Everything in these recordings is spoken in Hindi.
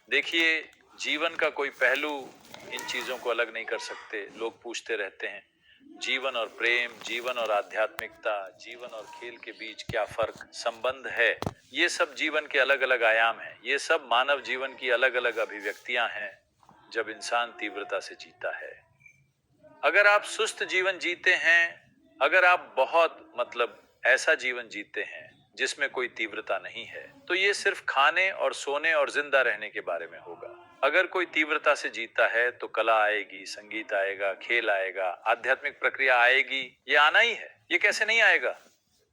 देखिए, जीवन का कोई पहलू इन चीज़ों को अलग नहीं कर सकते। लोग पूछते रहते हैं, जीवन और प्रेम, जीवन और आध्यात्मिकता, जीवन और खेल के बीच क्या फ़र्क, संबंध है? ये सब जीवन के अलग-अलग आयाम हैं। ये सब मानव जीवन की अलग-अलग अभिव्यक्तियाँ हैं, जब इंसान तीव्रता से जीता है। अगर आप सुस्त जीवन जीते हैं, अगर आप बहुत ऐसा जीवन जीते हैं जिसमें कोई तीव्रता नहीं है, तो ये सिर्फ खाने और सोने और जिंदा रहने के बारे में होगा। अगर कोई तीव्रता से जीता है तो कला आएगी, संगीत आएगा, खेल आएगा, आध्यात्मिक प्रक्रिया आएगी। ये आना ही है, ये कैसे नहीं आएगा?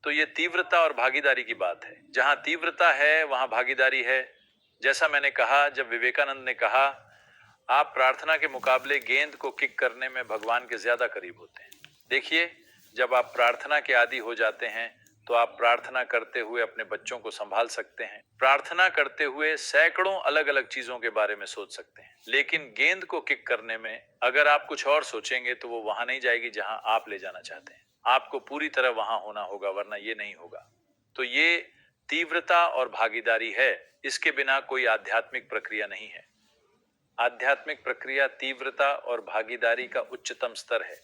तो ये तीव्रता और भागीदारी की बात है। जहां तीव्रता है वहां भागीदारी है। जैसा मैंने कहा, जब विवेकानंद ने कहा, आप प्रार्थना के मुकाबले गेंद को किक करने में भगवान के ज्यादा करीब होते हैं। देखिए, जब आप प्रार्थना के आदी हो जाते हैं तो आप प्रार्थना करते हुए अपने बच्चों को संभाल सकते हैं। प्रार्थना करते हुए सैकड़ों अलग अलग चीजों के बारे में सोच सकते हैं। लेकिन गेंद को किक करने में अगर आप कुछ और सोचेंगे तो वो वहां नहीं जाएगी जहां आप ले जाना चाहते हैं। आपको पूरी तरह वहां होना होगा, वरना ये नहीं होगा। तो ये तीव्रता और भागीदारी है। इसके बिना कोई आध्यात्मिक प्रक्रिया नहीं है। आध्यात्मिक प्रक्रिया तीव्रता और भागीदारी का उच्चतम स्तर है।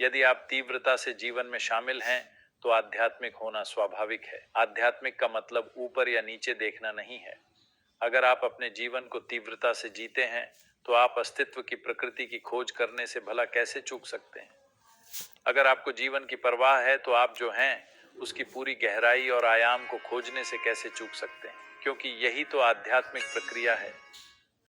यदि आप तीव्रता से जीवन में शामिल हैं तो आध्यात्मिक होना स्वाभाविक है। आध्यात्मिक का मतलब ऊपर या नीचे देखना नहीं है। अगर आप अपने जीवन को तीव्रता से जीते हैं तो आप अस्तित्व की प्रकृति की खोज करने से भला कैसे चूक सकते हैं? अगर आपको जीवन की परवाह है तो आप जो हैं उसकी पूरी गहराई और आयाम को खोजने से कैसे चूक सकते हैं? क्योंकि यही तो आध्यात्मिक प्रक्रिया है।